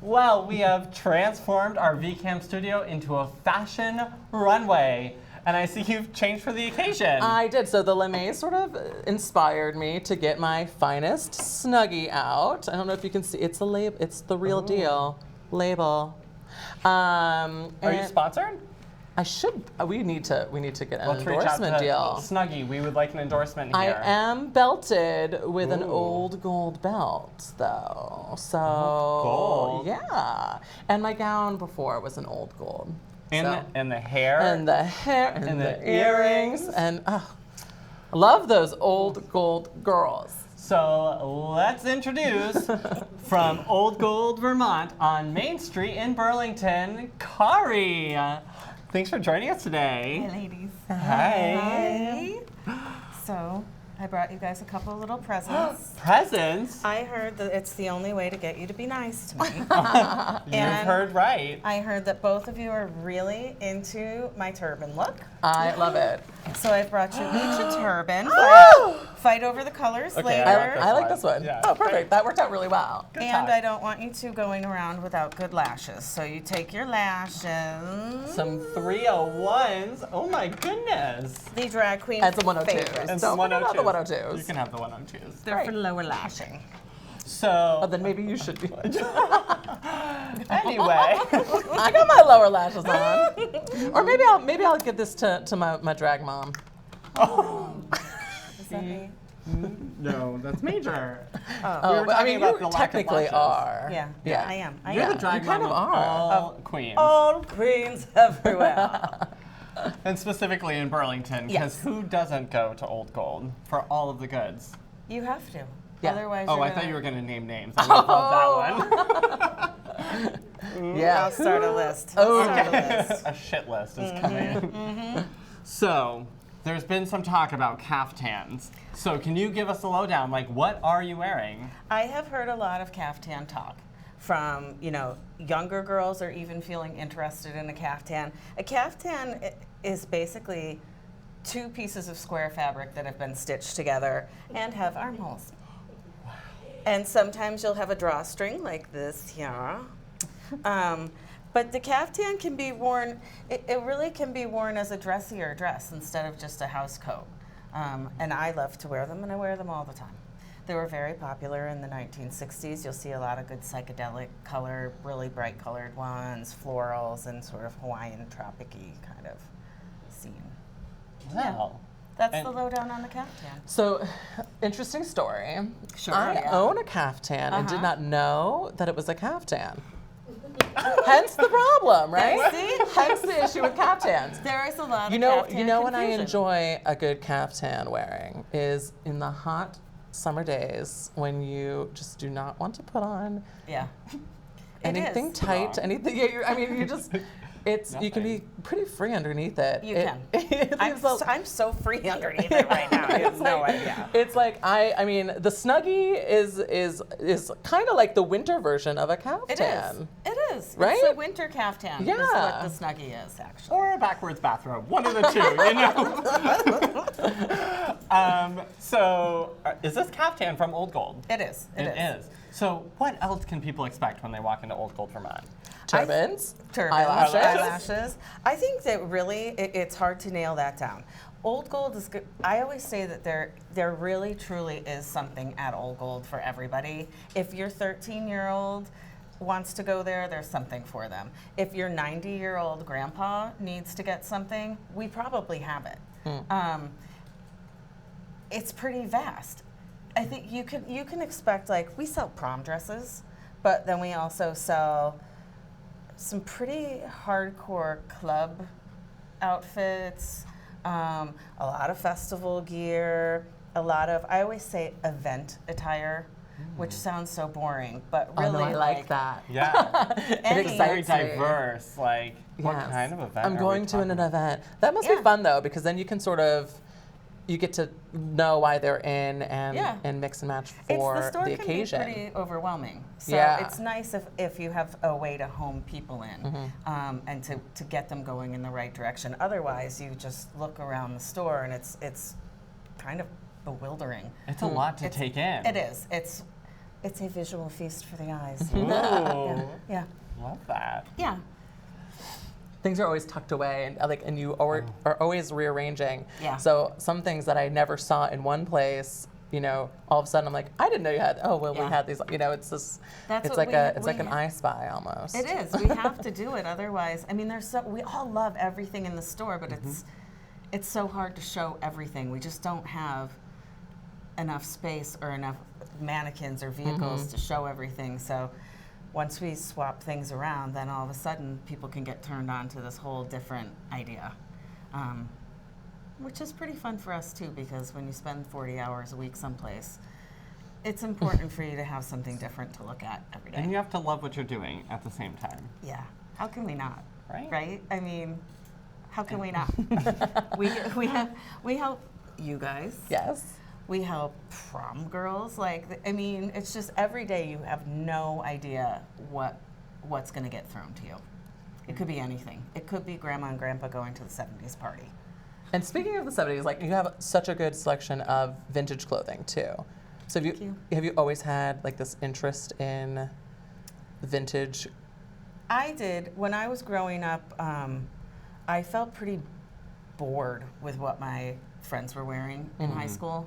Well, we have transformed our VCAM studio into a fashion runway. And I see you've changed for the occasion. I did. So the lame sort of inspired me to get my finest Snuggie out. I don't know if you can see. It's a label. It's the real deal label. Are you sponsored? I should. We need to get an Let's reach out endorsement to deal. Snuggie, we would like an endorsement here. I am belted with an old gold belt, though. So Old gold. yeah, and my gown before was an old gold. And the hair. And the hair and the earrings and I love those old gold girls. So let's introduce from Old Gold Vermont on Main Street in Burlington, Karie. Thanks for joining us today. Hey, ladies. Hi. So, I brought you guys a couple of little presents. Presents? I heard that it's the only way to get you to be nice to me. You've heard right. I heard that both of you are really into my turban look. I love it. So I brought you each a turban. Fight over the colors Okay, later. I like this one. Yeah. Oh, perfect. That worked out really well. Good And talk. I don't want you two going around without good lashes. So you take your lashes. Some 301s. Oh my goodness. The drag queen And some 102s. favorites. And Don't some forget about the 102s. 102s. You can have the 102s. They're for lower lashing. So, Oh, then maybe you should be. anyway. I got my lower lashes on. Or maybe I'll give this to my drag mom. Is that me? No, that's major. Oh, were but I talking mean, about you the lack of technically lashes. are. Yeah, I am. You're the Yeah, drag you kind mom of are. all queens. All queens everywhere. And specifically in Burlington, because Yes. who doesn't go to Old Gold for all of the goods? You have to. Yeah. Otherwise, Oh, you're I gonna, thought you were going to name names. I would love that one. Yeah. I'll start a list. Oh, I'll start a list. A shit list is coming. So, there's been some talk about caftans. So, can you give us a lowdown? Like, what are you wearing? I have heard a lot of caftan talk from, younger girls are even feeling interested in a caftan. A caftan is basically two pieces of square fabric that have been stitched together and have armholes. And sometimes you'll have a drawstring like this here. But the caftan can be worn, it really can be worn as a dressier dress instead of just a house coat. And I love to wear them, and I wear them all the time. They were very popular in the 1960s. You'll see a lot of good psychedelic color, really bright colored ones, florals, and sort of Hawaiian tropic-y kind of scene. Wow. That's And- the lowdown on the caftan. So, interesting story. Sure, I yeah. own a caftan and did Uh-huh. not know that it was a caftan. Hence the problem, right? See? Hence the issue with caftans. There is a lot You of know, caftan you know when I confusion. enjoy a good caftan wearing is in the hot summer days when you just do not want to put on Yeah. anything is. tight, anything. Yeah, you just. You can be pretty free underneath it. You It- can. it leaves a- I'm so free underneath it right now. I have no idea. It's like I mean the Snuggie is kind of like the winter version of a It caftan. is. It is. Right? It's a winter caftan. Is Yeah. what the Snuggie is, actually. Or a backwards bathrobe. One of the two, So, is this caftan from Old Gold? It is. It is. So, what else can people expect when they walk into Old Gold Vermont? Turbans, Turbans, eyelashes. eyelashes. I think that really it's hard to nail that down. Old Gold is good. I always say that there really truly is something at Old Gold for everybody. If your 13-year-old wants to go there, there's something for them. If your 90-year-old grandpa needs to get something, we probably have it. It's pretty vast. I think you can expect, like, we sell prom dresses, but then we also sell some pretty hardcore club outfits, a lot of festival gear, a lot of, I always say event attire, which sounds so boring, but Oh, really no, I like that. Yeah. Any- It's very excites me. diverse. Like, what Yes. kind of event? I'm are going we to an talking? event. That must Yeah. be fun though, because then you can sort of you get to know why they're in Yeah. and mix and match the for store the can occasion. be pretty overwhelming. So Yeah. it's nice if you have a way to home people in and to get them going in the right direction. Otherwise, you just look around the store and it's kind of bewildering. It's a lot to take in. It is. It's a visual feast for the eyes. Ooh. Yeah. love that. Yeah. Things are always tucked away, and you are always rearranging. Yeah. So some things that I never saw in one place, all of a sudden I'm like, I didn't know you had. Oh well, we Yeah. had these. It's this. That's it's what like an I Spy almost. It is. We have to do it, otherwise. I mean, we all love everything in the store, but it's so hard to show everything. We just don't have enough space or enough mannequins or vehicles to show everything. So once we swap things around, then all of a sudden people can get turned on to this whole different idea, which is pretty fun for us too, because when you spend 40 hours a week someplace, it's important for you to have something different to look at every day. And you have to love what you're doing at the same time. Yeah. How can we not? Right? Right? I mean, how can we not? we help you guys. Yes. We help prom girls. It's just every day you have no idea what's going to get thrown to you. It could be anything. It could be grandma and grandpa going to the 70s party. And speaking of the 70s, you have such a good selection of vintage clothing too. So have you always had this interest in vintage? I did. When I was growing up, I felt pretty bored with what my friends were wearing in high school.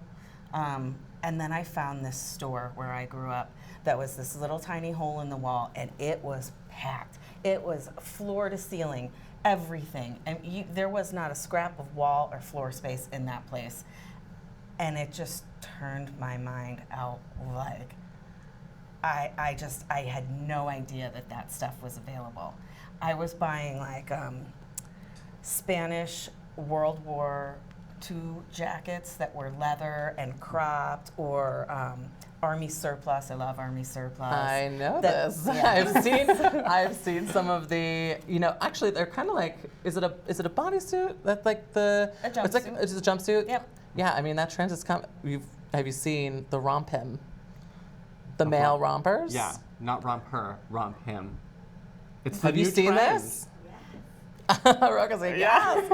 And then I found this store where I grew up that was this little tiny hole in the wall, and it was packed. It was floor to ceiling, everything. And there was not a scrap of wall or floor space in that place. And it just turned my mind out. I had no idea that stuff was available. I was buying Spanish World War II jackets that were leather and cropped, or Army surplus. I love Army surplus. I know this. Yeah. I've seen some of the. Actually, they're kind of is it a bodysuit? That's a jumpsuit. It's a jumpsuit. Yep. Yeah, I mean that trend is coming. Have you seen the romp him? The male rompers. Yeah, not romp her, romp him. It's Have you seen trend. this? Roka's like, yes.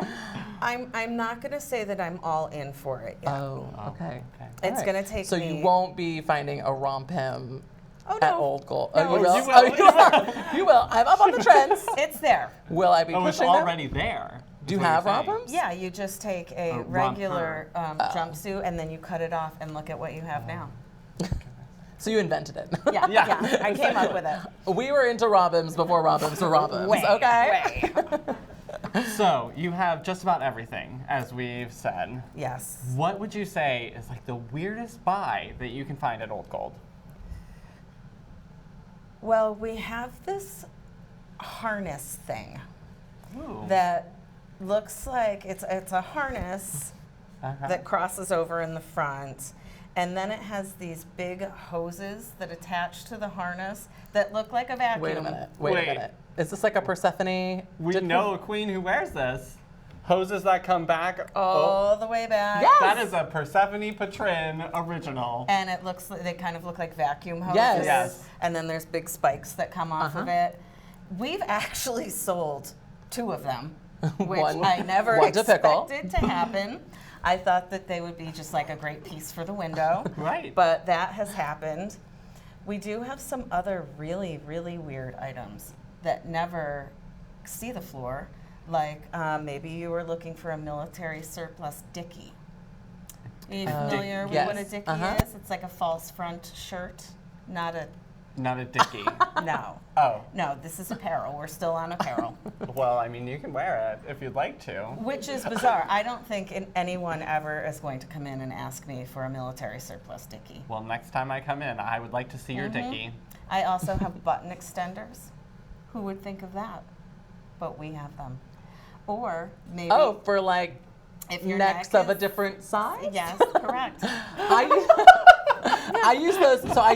I'm not going to say that I'm all in for it yet. Oh, okay. It's All right. going to take So me. you won't be finding a romp him Oh, at no. Old Gold. No, Oh, you will. you will. Oh, you will. You will. I'm up on the trends. It's there. Will I be Oh, it's pushing them? already there. Do you is what have you're saying. romp-ems? Yeah, you just take a romper. regular jumpsuit and then you cut it off and look at what you have now. So you invented it. Yeah, Yeah. I came up with it. We were into romp-ems before romp-ems were romp-ems. Way, Okay. way. So you have just about everything, as we've said. Yes. What would you say is the weirdest buy that you can find at Old Gold? Well, we have this harness thing Ooh. that looks like it's a harness that crosses over in the front, and then it has these big hoses that attach to the harness that look like a vacuum. Wait a minute. Wait a minute. Is this like a Persephone? We know a queen who wears this. Hoses that come back. All the way back. Yes. That is a Persephone Patrin original. And it looks like they kind of look like vacuum hoses. Yes. Yes. And then there's big spikes that come off of it. We've actually sold 2 of them, which One- I never one to pickle. expected to happen. I thought that they would be just like a great piece for the window. Right. But that has happened. We do have some other really, really weird items that never see the floor. Like maybe you were looking for a military surplus dickie. Are you familiar with yes. what a dickie is? It's like a false front shirt, not a, Not a dickie. no. Oh. No, this is apparel. We're still on apparel. Well, I mean, you can wear it if you'd like to. Which is bizarre. I don't think anyone ever is going to come in and ask me for a military surplus dickie. Well, next time I come in, I would like to see your dickie. I also have button extenders. Who would think of that? But we have them. Or maybe for if your necks neck of a is- different size? Yes, correct. I use those. So I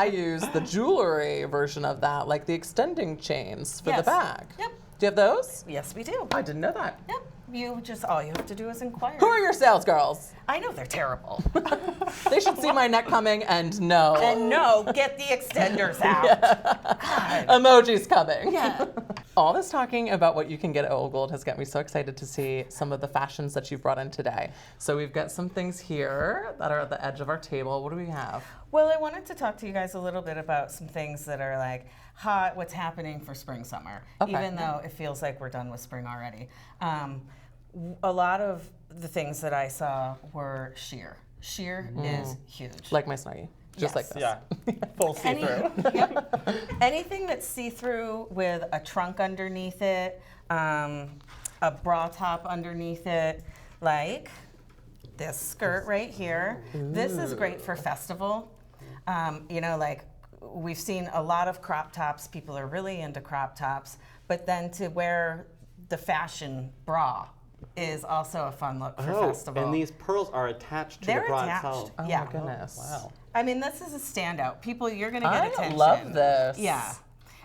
use the jewelry version of that, like the extending chains for the Yes. bag. Yep. Do you have those? Yes, we do. I didn't know that. Yep. All you have to do is inquire. Who are your sales girls? I know they're terrible. They should see my neck coming and know. And no, get the extenders out. God. Emojis coming. Yeah. All this talking about what you can get at Old Gold has got me so excited to see some of the fashions that you've brought in today. So we've got some things here that are at the edge of our table. What do we have? Well, I wanted to talk to you guys a little bit about some things that are hot, what's happening for spring, summer, Okay. even though it feels like we're done with spring already. A lot of the things that I saw were sheer. Sheer is huge. Like my Snuggie. Just Yes. like this. Yeah, full see-through. Yep. Anything that's see-through with a trunk underneath it, a bra top underneath it, like this skirt right here. This is great for festival. You know, like we've seen a lot of crop tops. People are really into crop tops, but then to wear the fashion bra is also a fun look for festival. And these pearls are attached to They're the bra attached. itself. Oh Yeah. my goodness. Wow. I mean, this is a standout. People, you're going to get I attention. love this. Yeah.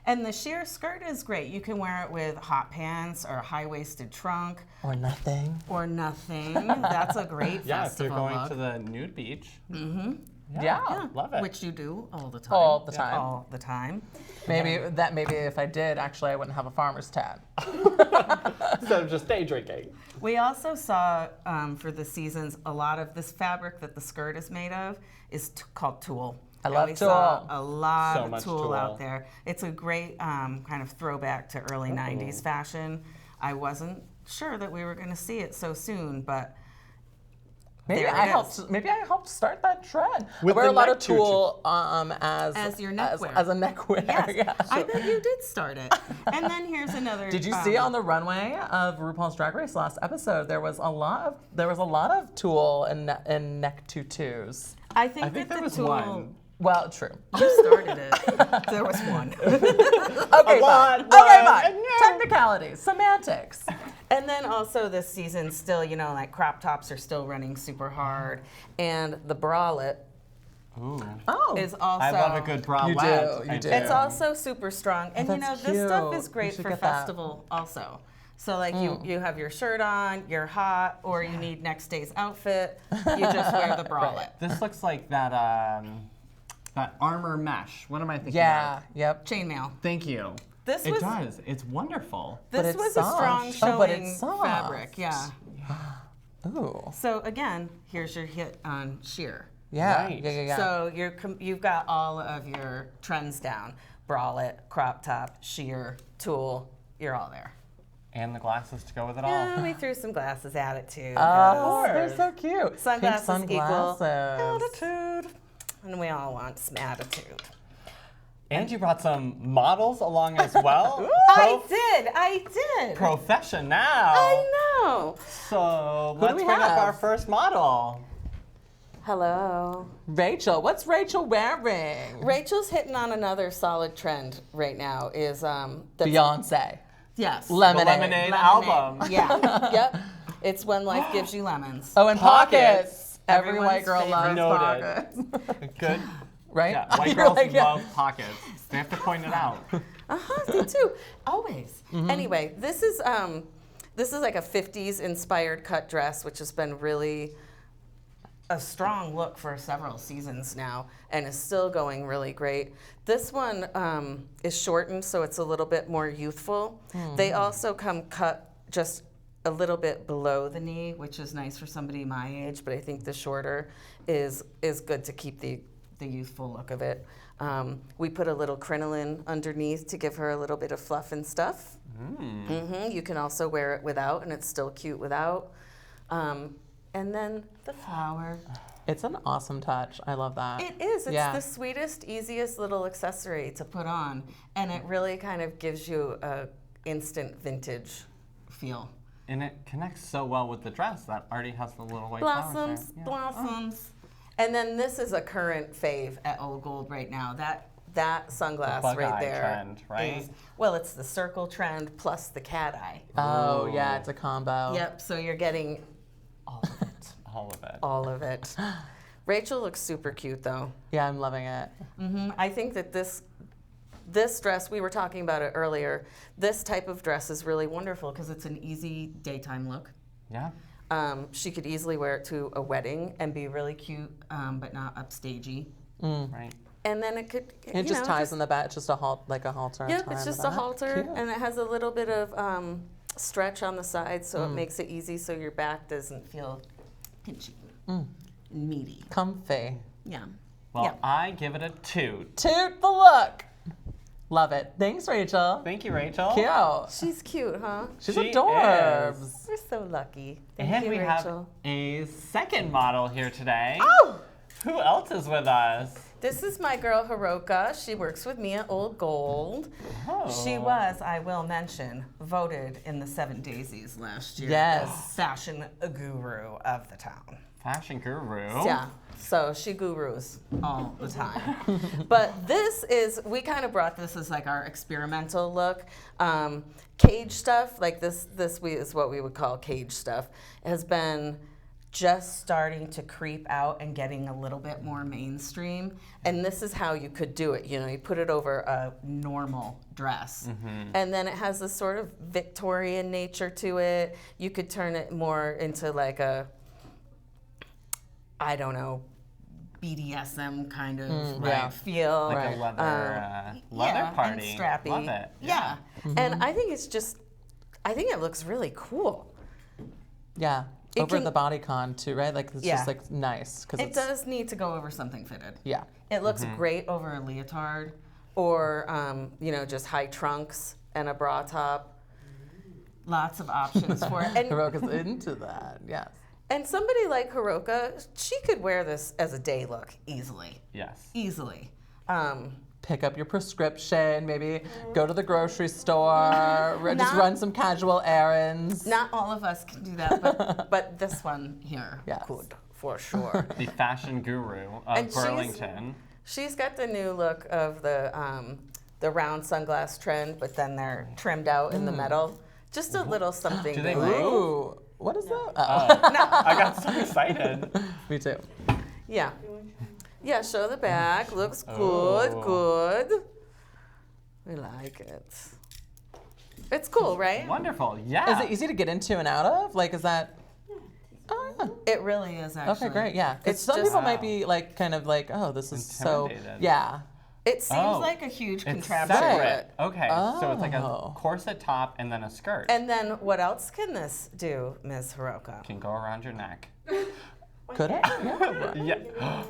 And the sheer skirt is great. You can wear it with hot pants or a high-waisted trunk Or nothing. or nothing. That's a great Yeah, if you're festival going look. to the nude beach. Yeah. Love it. Which you do all the time. All the time. All the time. Maybe if I did, actually, I wouldn't have a farmer's tan. Instead of just day drinking. We also saw for the seasons a lot of this fabric that the skirt is made of is called tulle. I love we saw tulle. a lot So of much tulle tulle. out there. It's a great kind of throwback to early 90s fashion. I wasn't sure that we were going to see it so soon, but Maybe there I it helped. is. Maybe I helped start that trend. With I wear the a lot neck of tulle as your neckwear. as a neckwear. yes, Yeah, I sure. bet you did start it. And then here's another. Did you see on the runway of RuPaul's Drag Race last episode? There was a lot of tulle and neck tutus. I think I think that there the was tulle. one. Well, true. You started it. There was one. Okay, lot, fine. Okay, one, fine. and yeah. Technicalities, semantics. And then also this season still, you know, like crop tops are still running super hard. And the bralette Oh, is also. I love a good bralette. You do, I you do. It's also super strong. And you know, that's this stuff cute. is great You should for get that. festival also. So like you have your shirt on, you're hot, or you need next day's outfit, you just wear the bralette. This looks like that armor mesh. What am I thinking yeah, of? yep. Chainmail. Thank you. This it was does. It's wonderful. But this it's was a strong soft. Oh, but showing it's soft. fabric. Yeah. Ooh. So again, here's your hit on sheer. Yeah, Right. yeah. So you've got all of your trends down: bralette, crop top, sheer, tulle. You're all there. And the glasses to go with it all. Yeah, we threw some glasses at it too. Oh, 'cause they're so cute. Sunglasses Pink equal sunglasses. attitude, and we all want some attitude. And you brought some models along as well. I did. Professional. I know. So Who do let's we bring up have? our first model. Hello. Rachel, what's Rachel wearing? Rachel's hitting on another solid trend right now. Is that's- Beyonce. Yes. Lemonade. The Lemonade album. Yeah. Yep. It's when life gives you lemons. Oh, and Pockets. pockets. Every white Everyone's girl favorite. loves Noted. pockets. Good. Right? Yeah, white You're girls like, yeah. love pockets. They have to point it out. Me too. Always. Anyway, this is like a 50s inspired cut dress, which has been really a strong look for several seasons now and is still going really great. This one is shortened, so it's a little bit more youthful. They also come cut just a little bit below the knee, which is nice for somebody my age, but I think the shorter is good to keep the youthful look of it. We put a little crinoline underneath to give her a little bit of fluff and stuff. You can also wear it without, and it's still cute without. And then the flower. It's an awesome touch. I love that. It is. It's Yeah. the sweetest, easiest little accessory to put on, and it really kind of gives you a instant vintage feel. And it connects so well with the dress that already has the little white flowers Blossoms, there. Yeah. blossoms. And then this is a current fave at Old Gold right now. That sunglass The bug right eye there. trend, right? Well, it's the circle trend plus the cat eye. Oh, Ooh. yeah, it's a combo. Yep, so you're getting all of it. All of it. All of it. Rachel looks super cute though. Yeah, I'm loving it. I think that this dress, we were talking about it earlier, this type of dress is really wonderful because it's an easy daytime look. Yeah. She could easily wear it to a wedding and be really cute, but not upstagey. Right. And then it could, It just ties in the back. It's just a halter. Yep, tie it's in just the a back. halter, Cute. and it has a little bit of stretch on the side, so it makes it easy so your back doesn't feel pinchy and meaty. Comfy. Yeah. Well, Yeah. I give it a 2. Toot the look. Love it. Thanks, Rachel. Thank you, Rachel. Cute. She's cute, huh? She's She adorbs. is. We're so lucky. Thank And you, we Rachel. have a second model here today. Oh! Who else is with us? This is my girl Hiroka. She works with me at Old Gold. Oh. She was, I will mention, voted in the 7 Daisies last year Yes. as fashion guru of the town. Fashion guru. Yeah, so she gurus all the time. But this is, we kind of brought this as like our experimental look. Cage stuff, like this is what we would call cage stuff, has been just starting to creep out and getting a little bit more mainstream. And this is how you could do it. You know, you put it over a normal dress. And then it has this sort of Victorian nature to it. You could turn it more into like a, I don't know, BDSM kind of yeah. feel. Like Right. a leather Yeah, party. and strappy. Love it. Yeah. And I think it's just, I think it looks really cool. Yeah. It Over can- the bodycon too, right? Like it's Yeah. just like nice because It does need to go over something fitted. Yeah. It looks great over a leotard or, you know, just high trunks and a bra top. Lots of options for it. And, Hiroka's into that. Yes. and somebody like Hiroka, she could wear this as a day look easily. Yes. Easily. Pick up your prescription, maybe go to the grocery store, just Not- run some casual errands. Not all of us can do that, but this one here Yes. could, for sure. The fashion guru of And she's- Burlington. She's got the new look of the round sunglass trend, but then they're trimmed out in the metal. Just a little something. Do they to move? like- Ooh, what is that? I got so excited. Me too. Yeah. Yeah, show the back. Looks good, Oh. good. We like it. It's cool, right? Wonderful. Yeah. Is it easy to get into and out of? Like, is that? Oh, yeah. It really is actually. Okay, great. Yeah. 'Cause It's some just- people might be like, kind of like, oh, this is so. Intimidated. Yeah. It seems Oh. like a huge It's contraption. separate. Okay. So it's like a Oh. corset top and then a skirt. And then what else can this do, Ms. Hiroka? Can go around your neck. Could it? Yeah. Yeah.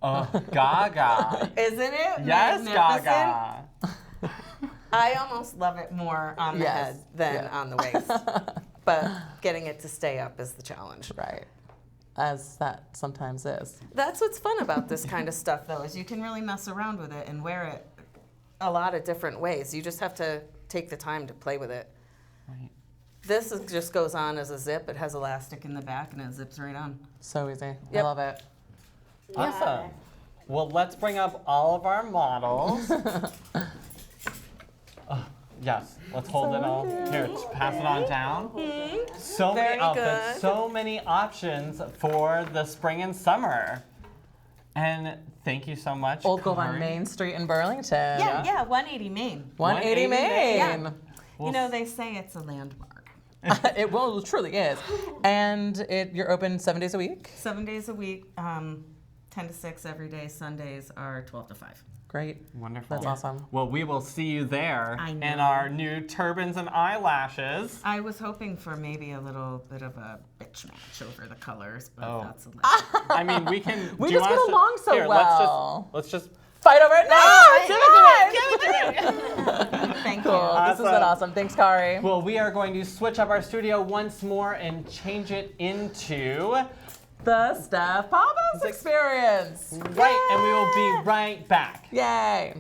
Oh, Gaga. Isn't it Yes, magnificent? Gaga. I almost love it more on the Yes. head than Yeah. on the waist. But getting it to stay up is the challenge. Right. As that sometimes is. That's what's fun about this kind of stuff, though, is you can really mess around with it and wear it a lot of different ways. You just have to take the time to play with it. Right. This just goes on as a zip. It has elastic in the back and it zips right on. So easy. I Yep. love it. Awesome. Well, let's bring up all of our models. Yes, let's hold it all. Here, pass it on down. So many Very outfits, good. so many options for the spring and summer. And thank you so much. Old Gold on Karie. Main Street in Burlington. Yeah, 180 Main. 180 180 Main. You know, they say it's a landmark. It will, truly is. And you're open 7 days a week? 7 days a week, 10 to 6 every day. Sundays are 12 to 5. Great. Wonderful. That's awesome. Well, we will see you there I in know. our new turbans and eyelashes. I was hoping for maybe a little bit of a bitch match over the colors, but Oh. that's a little. I mean, we can. We do you just want get us to- along so here, well. Let's just. Fight over it? No! Thank Cool. you. This has been awesome. Thanks, Karie. Well, we are going to switch up our studio once more and change it into The Steph Papas Experience. right, and we will be right back. Yay.